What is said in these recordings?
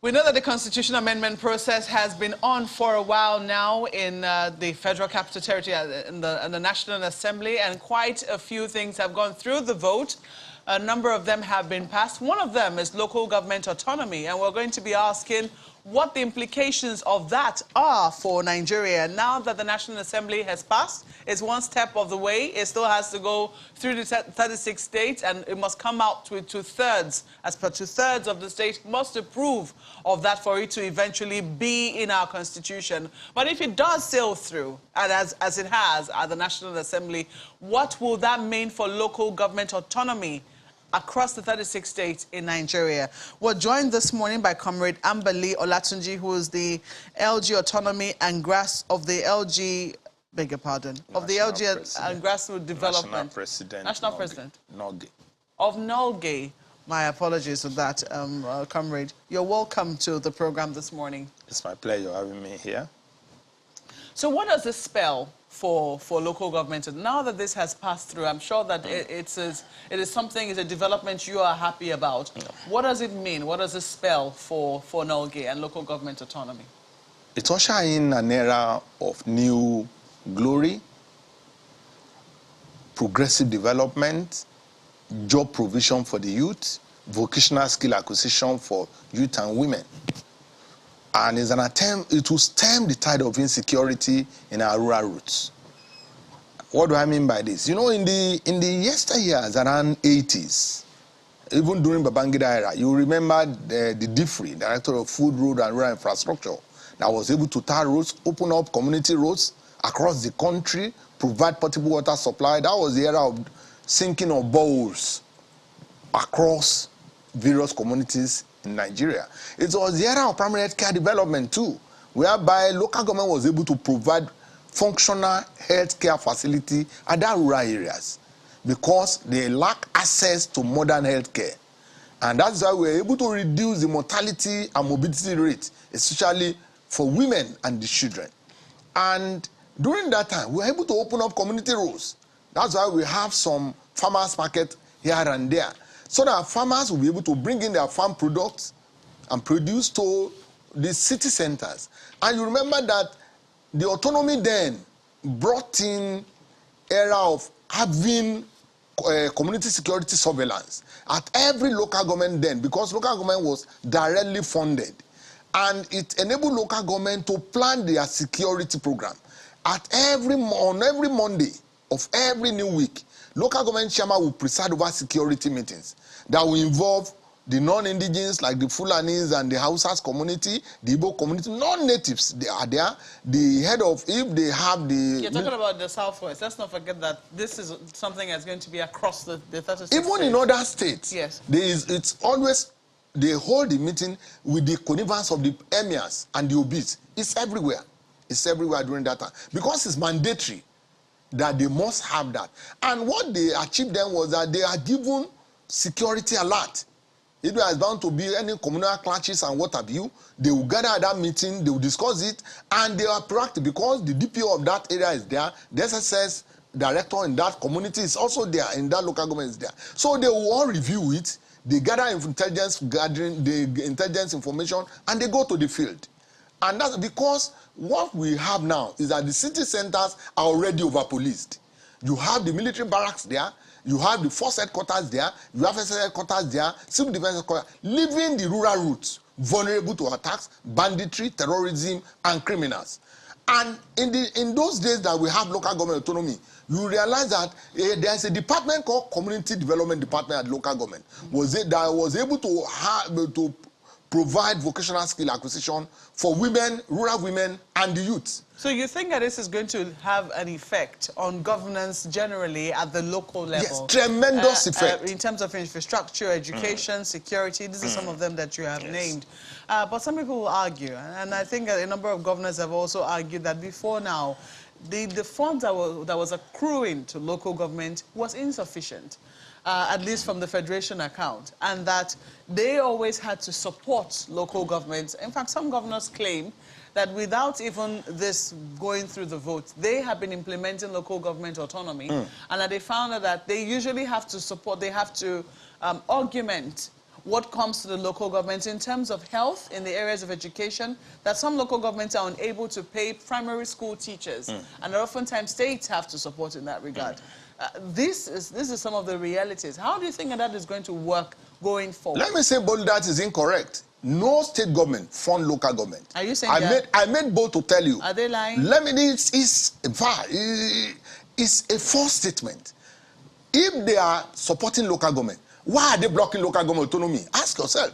We know that the constitution amendment process has been on for a while now in the Federal Capital Territory in the National Assembly, and quite a few things have gone through the vote. A number of them have been passed. One of them is local government autonomy, and we're going to be asking what the implications of that are for Nigeria. Now that the National Assembly has passed, it's one step of the way. It still has to go through the 36 states, and it must come out with two-thirds. As per two-thirds of the states must approve of that for it to eventually be in our constitution. But if it does sail through, and as it has at the National Assembly, what will that mean for local government autonomy across the 36 states in Nigeria? We're joined this morning by Comrade Ambali Olatunji, who is the LG Autonomy and Grass of the LG, beg your pardon, of the LG and Grassroots Development. National President. NULGE. Of NULGE. My apologies for that, Comrade. You're welcome to the program this morning. It's my pleasure having me here. So what does this spell for local government? Now that this has passed through, I'm sure that it is something, it's a development you are happy about. No. What does it mean? What does this spell for NULGE and local government autonomy? It ushers in an era of new glory, progressive development, job provision for the youth, vocational skill acquisition for youth and women. And it's an attempt, it will stem the tide of insecurity in our rural roots. What do I mean by this? You know, in the yesteryears, around 80s, even during Babangida era, you remember the DIFRI, Director of Food, Road and Rural Infrastructure, that was able to tar roads, open up community roads across the country, provide potable water supply. That was the era of sinking of boreholes across various communities in Nigeria. It was the era of primary health care development too, whereby local government was able to provide functional health care facility at their rural areas because they lack access to modern health care. And that's why we were able to reduce the mortality and morbidity rate, especially for women and the children. And during that time, we were able to open up community roads. That's why we have some farmers market here and there, so that farmers will be able to bring in their farm products and produce to the city centers. And you remember that the autonomy then brought in era of having community security surveillance at every local government then, because local government was directly funded. And it enabled local government to plan their security program. On every Monday of every new week, local government chairman will preside over security meetings that will involve the non-indigenous, like the Fulanis and the Hausas community, the Igbo community, non-natives, they are there. The head of, if they have the... You're talking about the Southwest. Let's not forget that this is something that's going to be across the 36 Even states. in other states, yes, it's always, they hold the meeting with the connivance of the emirs and the obis. It's everywhere. It's everywhere during that time. Because it's mandatory that they must have that. And what they achieved then was that they are given security alert. If there is bound to be any communal clashes and what have you, they will gather at that meeting, they will discuss it, and they are proactive because the DPO of that area is there, the SSS director in that community is also there, in that local government is there. So they will all review it, they gather intelligence gathering, the intelligence information, and they go to the field. And that's because what we have now is that the city centers are already over-policed. You have the military barracks there, you have the force headquarters there, you have SS headquarters there, civil defense headquarters, leaving the rural routes vulnerable to attacks, banditry, terrorism, and criminals. And in those days that we have local government autonomy, you realize that there's a department called Community Development Department at local government, that was able to provide vocational skill acquisition for women, rural women, and the youth. So you think that this is going to have an effect on governance generally at the local level? Yes, tremendous effect. In terms of infrastructure, education, security, these are some of them that you have named. But some people will argue, and I think a number of governors have also argued that before now, the funds that was accruing to local government was insufficient. At least from the Federation account, and that they always had to support local governments. In fact, some governors claim that without even this going through the vote, they have been implementing local government autonomy, and that they found out that they usually have to support, they have to augment what comes to the local governments in terms of health, in the areas of education, that some local governments are unable to pay primary school teachers, and oftentimes states have to support in that regard. This is some of the realities. How do you think that is going to work going forward? Let me say both that is incorrect. No state government fund local government. Are you saying I made both to tell you. Are they lying? Let me, it's a false statement. If they are supporting local government, why are they blocking local government autonomy? Ask yourself.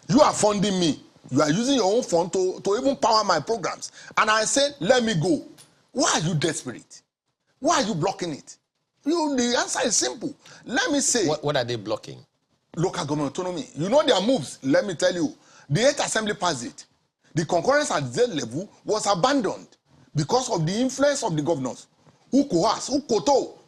You are funding me. You are using your own fund to even power my programs. And I said, let me go. Why are you desperate? Why are you blocking it? The answer is simple. Let me say. What are they blocking? Local government autonomy. You know their moves. Let me tell you. The 8th Assembly passed it. The concurrence at that level was abandoned because of the influence of the governors who coerced, who koto,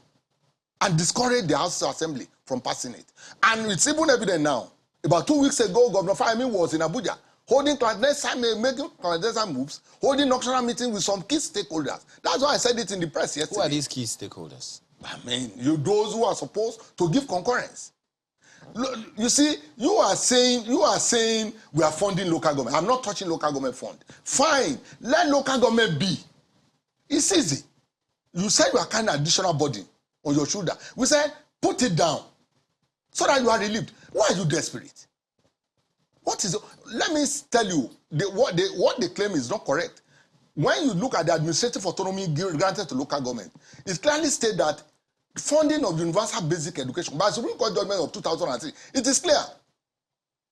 and discouraged the House Assembly from passing it. And it's even evident now. About 2 weeks ago, Governor Fayemi was in Abuja, making clandestine moves, holding national meetings with some key stakeholders. That's why I said it in the press yesterday. Who are these key stakeholders? I mean, those who are supposed to give concurrence. You see, you are saying we are funding local government. I'm not touching local government fund. Fine, let local government be. It's easy. You said you are carrying an additional burden on your shoulder. We said put it down so that you are relieved. Why are you desperate? What is? Let me tell you, what they claim is not correct. When you look at the administrative autonomy granted to local government, it clearly states that funding of universal basic education by the Supreme Court judgment of 2003, it is clear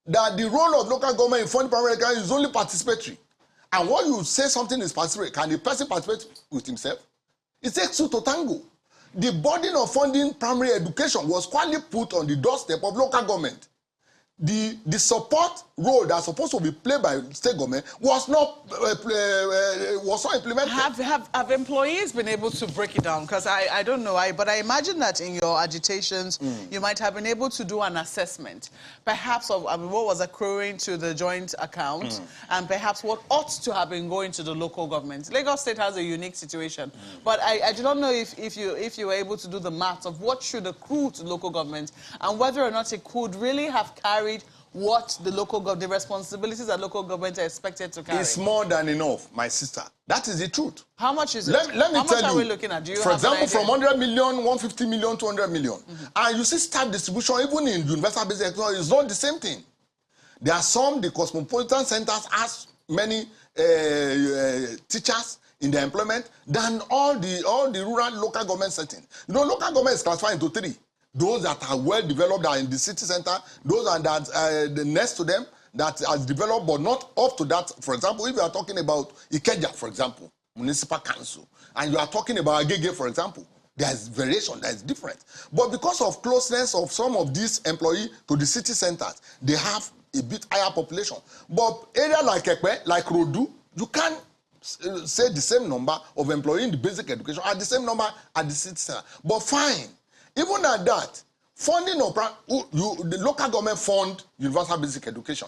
that the role of local government in funding primary education is only participatory. And when you say something is participatory, can the person participate with himself? It takes two to tango. The burden of funding primary education was quietly put on the doorstep of local government. The support role that's supposed to be played by state government was not implemented. Have employees been able to break it down? Because I don't know, but I imagine that in your agitations, you might have been able to do an assessment, perhaps of what was accruing to the joint account, and perhaps what ought to have been going to the local government. Lagos State has a unique situation, but I do not know if you were able to do the maths of what should accrue to local government and whether or not it could really have carried what the responsibilities that local government are expected to carry. It's more than enough, my sister. That is the truth. How much is it? Let me How tell much are we looking at? Do you for have example, an idea? from 100 million, 150 million, 200 million. And you see staff distribution, even in universal basic education, is not the same thing. There are the cosmopolitan centers has many teachers in their employment than all the rural local government settings. You know, local government is classified into 3. Those that are well developed are in the city center. Those are the next to them that are developed but not up to that. For example, if you are talking about Ikeja, for example, municipal council, and you are talking about Agege, for example, there is variation, there is difference. But because of closeness of some of these employees to the city centers, they have a bit higher population. But area like Ekpe, like Rodu, you can't say the same number of employees in the basic education at the same number at the city center. But fine. Even at that, funding of the local government fund universal basic education.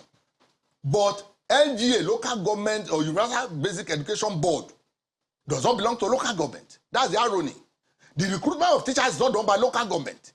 But LGA, local government or universal basic education board, does not belong to local government. That's the irony. The recruitment of teachers is not done by local government.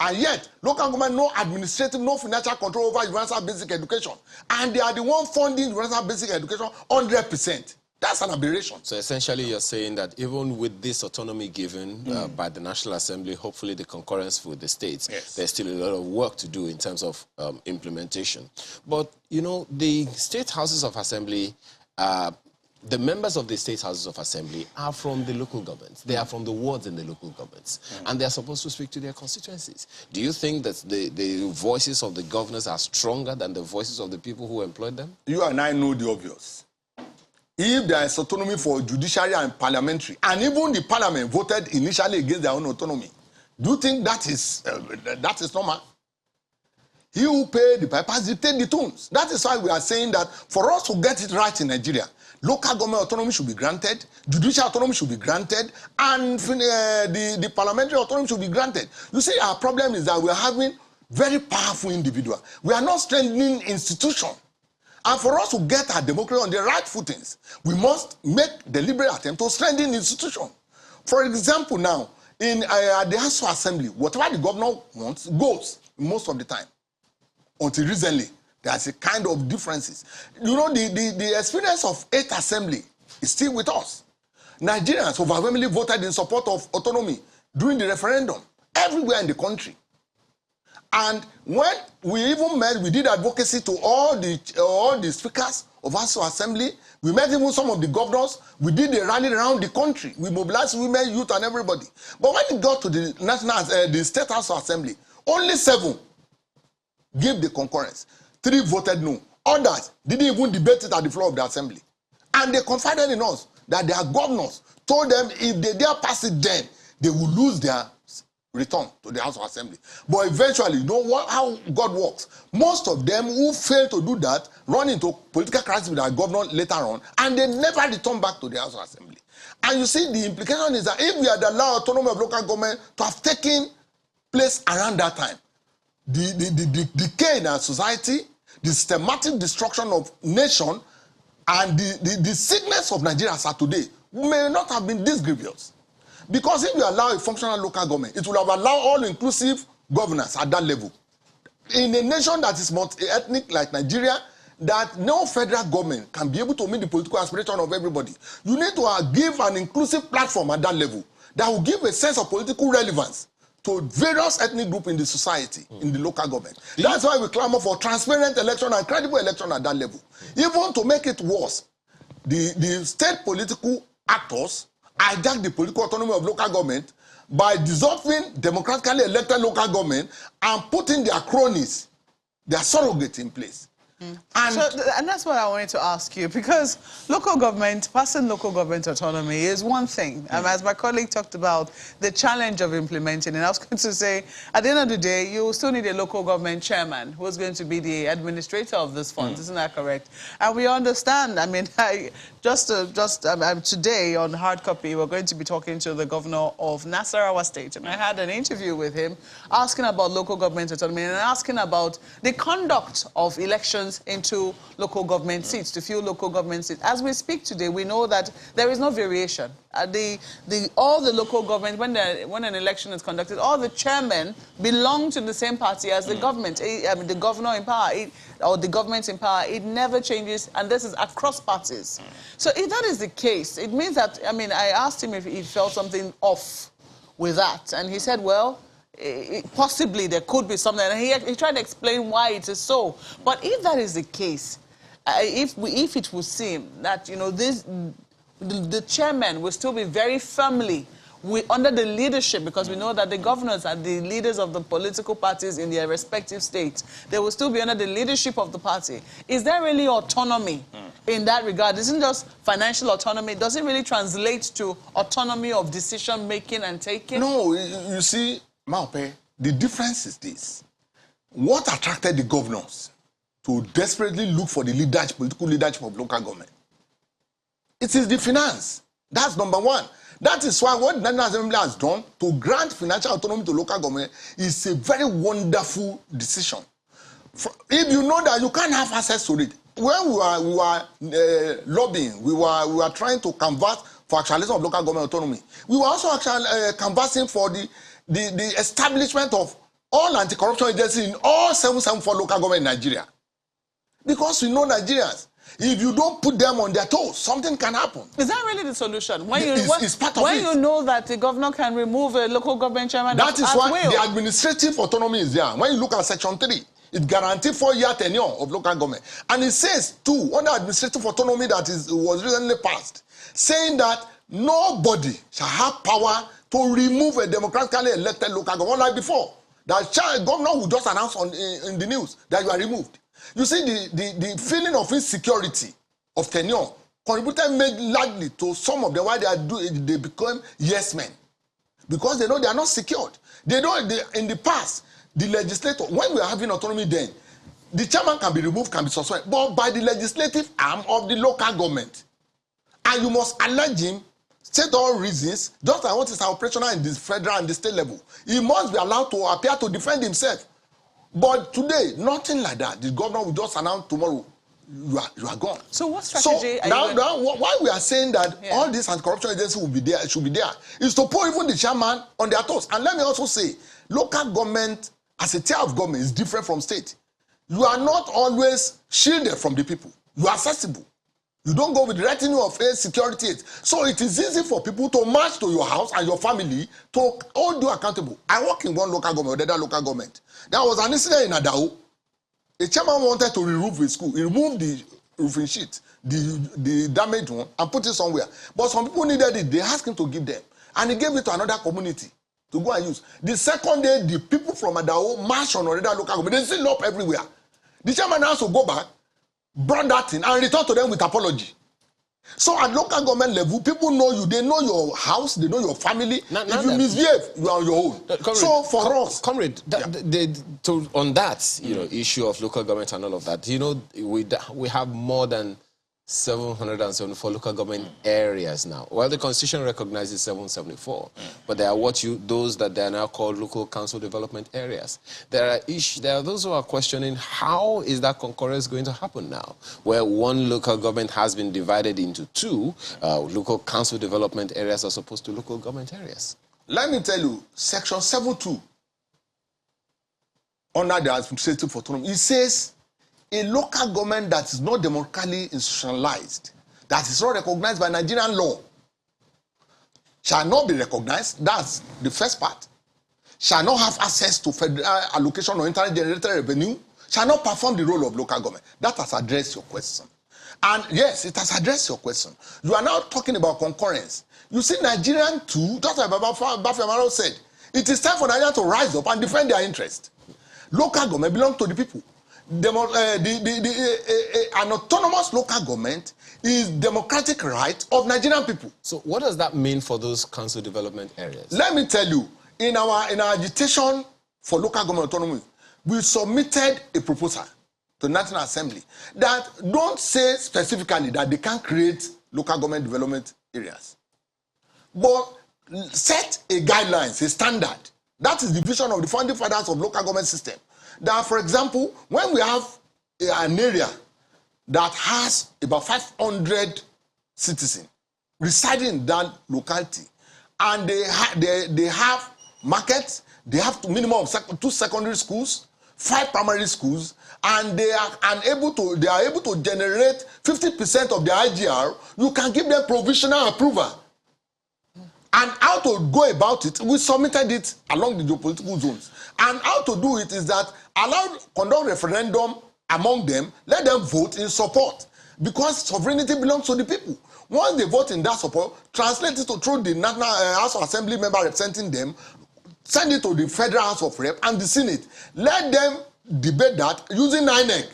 And yet, local government no administrative, no financial control over universal basic education. And they are the one funding universal basic education 100%. That's an aberration. So essentially you're saying that even with this autonomy given by the National Assembly, hopefully the concurrence with the states, there's still a lot of work to do in terms of implementation. But, you know, the state houses of assembly, the members of the state houses of assembly are from the local governments. They are from the wards in the local governments. And they're supposed to speak to their constituencies. Do you think that the voices of the governors are stronger than the voices of the people who employed them? You and I know the obvious. If there is autonomy for judiciary and parliamentary, and even the parliament voted initially against their own autonomy, do you think that is normal? He who paid the pipers dictate the tunes. That is why we are saying that for us to get it right in Nigeria, local government autonomy should be granted, judicial autonomy should be granted, and the parliamentary autonomy should be granted. You see, our problem is that we are having very powerful individuals. We are not strengthening institutions. And for us to get our democracy on the right footings, we must make deliberate attempt to strengthen the institution. For example, now, in the House Assembly, whatever the governor wants goes most of the time. until recently. There's a kind of differences. You know, the experience of 8th Assembly is still with us. Nigerians overwhelmingly voted in support of autonomy during the referendum everywhere in the country. And when we even met, we did advocacy to all the speakers of our assembly. We met even some of the governors. We did a rally around the country. We mobilized women, youth, and everybody. But when it got to the State House Assembly, only 7 gave the concurrence. 3 voted no. Others didn't even debate it at the floor of the assembly. And they confided in us that their governors told them if they dare pass it then, they will lose their return to the House of Assembly. But eventually, you know how God works. Most of them who fail to do that run into political crisis with our governor later on, and they never return back to the House of Assembly. And you see, the implication is that if we had allowed autonomy of local government to have taken place around that time, the decay in our society, the systematic destruction of nation, and the sickness of Nigeria as of today may not have been this grievous. Because if you allow a functional local government, it will have allowed all-inclusive governance at that level. In a nation that is multi-ethnic like Nigeria, that no federal government can be able to meet the political aspiration of everybody. You need to give an inclusive platform at that level that will give a sense of political relevance to various ethnic groups in the society, in the local government. That's why we clamor for transparent election and credible election at that level. Even to make it worse, the state political actors hijack the political autonomy of local government by dissolving democratically elected local government and putting their cronies, their surrogates in place. And that's what I wanted to ask you, because local government, passing local government autonomy is one thing. As my colleague talked about, the challenge of implementing it. I was going to say, at the end of the day, you still need a local government chairman who's going to be the administrator of this fund. Isn't that correct? And we understand, I mean, today on hard copy, we're going to be talking to the governor of Nasarawa State. And I had an interview with him asking about local government autonomy and asking about the conduct of elections into local government seats, to few local government seats. As we speak today, we know that there is no variation. All the local government, when an election is conducted, all the chairmen belong to the same party as the government. The governor in power, or the government in power, it never changes, and this is across parties. So if that is the case, it means that, I mean, I asked him if he felt something off with that, and he said, well, possibly there could be something, and he tried to explain why it is so. But if that is the case, if it would seem that, you know, the chairman will still be very firmly under the leadership, because we know that the governors are the leaders of the political parties in their respective states. They will still be under the leadership of the party. Is there really autonomy in that regard? Isn't just financial autonomy? Does it really translate to autonomy of decision-making and taking? No, you see, Maupe, the difference is this. What attracted the governors to desperately look for the leadership, political leadership of local government? It is the finance. That's number one. That is why what the National Assembly has done to grant financial autonomy to local government is a very wonderful decision. If you know that you can't have access to it, when we were lobbying, we were trying to canvass for actualization of local government autonomy. We were also canvassing for the establishment of all anti-corruption agencies in all 774 local government in Nigeria. Because we know Nigerians, if you don't put them on their toes, something can happen. Is that really the solution? When you know that the governor can remove a local government chairman, that is why the administrative autonomy is there. When you look at Section 3, it guarantees 4-year tenure of local government. And it says, too, under administrative autonomy that was recently passed, saying that nobody shall have power to remove a democratically elected local government like before. That governor will just announce in the news that you are removed. You see, the feeling of insecurity of tenure contributed made largely to some of them why they become yes men. Because they know they are not secured. In the past, the legislator, when we are having autonomy then, the chairman can be removed, can be suspended, but by the legislative arm of the local government. And you must allege him, state all reasons, just like what is operational in the federal and the state level. He must be allowed to appear to defend himself. But today, nothing like that. The governor will just announce tomorrow, you are gone. So what strategy are you now, why we are saying that all these anti-corruption agencies will be there, should be there, is to put even the chairman on their toes. And let me also say, local government, as a tier of government, is different from state. You are not always shielded from the people. You are accessible. You don't go with the retinue of security aids. So it is easy for people to march to your house and your family to hold you accountable. I work in one local government, the other local government. There was an incident in Adao. A chairman wanted to re-roof his school. He removed the roofing sheet, the damaged one, and put it somewhere. But some people needed it. They asked him to give them. And he gave it to another community to go and use. The second day, the people from Adao marched on another local government. They still up everywhere. The chairman has to go back, brought that in, and return to them with apology. So at local government level, people know you. They know your house. They know your family. If you misbehave, you are on your own. Comrade, so for us, comrade, on that issue of local government and all of that, we have more than 774 local government areas now. Well, the Constitution recognizes 774, but there are those that they are now called local council development areas. There are those who are questioning how is that concurrence going to happen now, where one local government has been divided into two local council development areas as opposed to local government areas. Let me tell you, Section 7.2 under the Administrative Autonomy, it says a local government that is not democratically institutionalized, that is not recognized by Nigerian law, shall not be recognized. That's the first part. Shall not have access to federal allocation or internally generated revenue, shall not perform the role of local government. That has addressed your question. And yes, it has addressed your question. You are now talking about concurrence. You see, Nigerian too, just like Bafemaro said, it is time for Nigeria to rise up and defend their interest. Local government belongs to the people. An autonomous local government is democratic right of Nigerian people. So what does that mean for those council development areas? Let me tell you, in our agitation for local government autonomy, we submitted a proposal to the National Assembly that don't say specifically that they can create local government development areas, but set a guidelines, a standard. That is the vision of the founding fathers of local government system. That, for example, when we have an area that has about 500 citizens residing in that locality, and they have markets, they have minimum of 2 secondary schools, 5 primary schools, and they are able to generate 50% of their IGR, you can give them provisional approval. And how to go about it, we submitted it along the geopolitical zones. And how to do it is that conduct referendum among them, let them vote in support. Because sovereignty belongs to the people. Once they vote in that support, translate it through the National House of Assembly member representing them, send it to the Federal House of Rep and the Senate. Let them debate that using INEC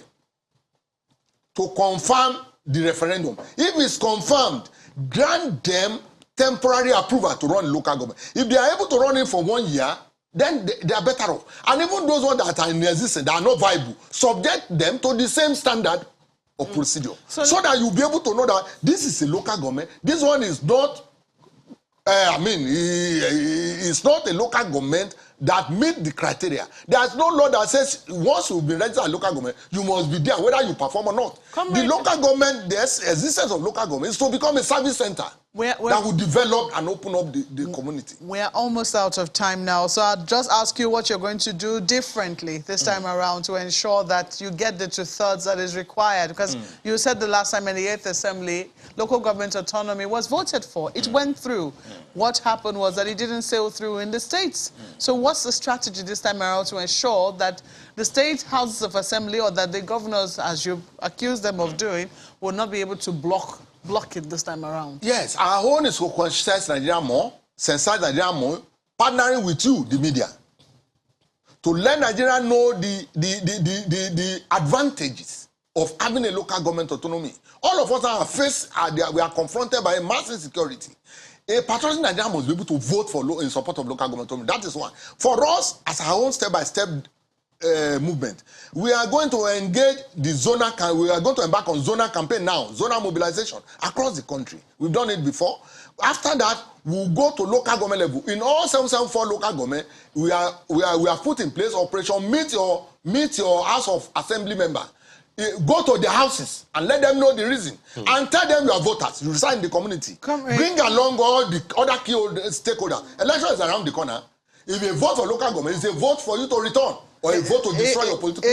to confirm the referendum. If it's confirmed, grant them temporary approval to run local government. If they are able to run it for 1 year, then they are better off. And even those ones that are in existence, that are not viable, subject them to the same standard of procedure. So that you'll be able to know that this is a local government. This one is not, it's not a local government that meet the criteria. There's no law that says once you've been registered as a local government, you must be there, whether you perform or not. The local government, the existence of local government is to become a service center that will develop and open up the community. We're almost out of time now, so I'll just ask you what you're going to do differently this time around to ensure that you get the 2/3 that is required. Because you said the last time in the 8th Assembly, local government autonomy was voted for. It went through. What happened was that it didn't sail through in the states. So what's the strategy this time around to ensure that the state houses of assembly, or that the governors, as you accuse them of doing, will not be able to block it this time around? Yes, our own is to conscientize Nigeria more, sensitize Nigeria more, partnering with you, the media, to let Nigeria know the advantages of having a local government autonomy. All of us we are confronted by a mass insecurity. A patriotic Nigeria must be able to vote in support of local government autonomy. That is one. For us, as our own step-by-step movement, we are going to engage the zonal. We are going to embark on zonal campaign now, zonal mobilization across the country. We've done it before. After that, we'll go to local government level. In all 774 local government, we have put in place Operation Meet Your House of Assembly member. Go to the houses and let them know the reason, and tell them you are voters. You reside in the community. Bring along all the other key stakeholders. Election is around the corner. If you vote for local government, it's a vote for you to return. or a vote to destroy your political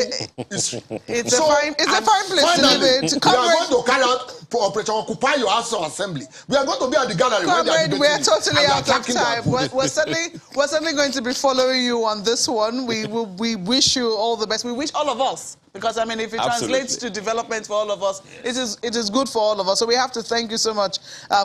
history. It's a fine place to live in. We are going to carry out Operation Occupy Your House of Assembly. We are going to be at the gallery when they are debating. We are totally out of time. We're certainly going to be following you on this one. We wish you all the best. We wish all of us. Because, I mean, if it translates to development for all of us, it is good for all of us. So we have to thank you so much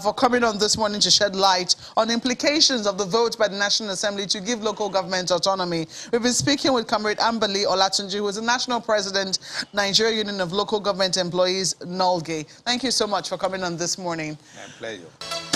for coming on this morning to shed light on implications of the vote by the National Assembly to give local government autonomy. We've been speaking with Comrade Ambali Olatunji, who is the National President, Nigeria Union of Local Government Employees, NULGE. Thank you so much for coming on this morning. My pleasure.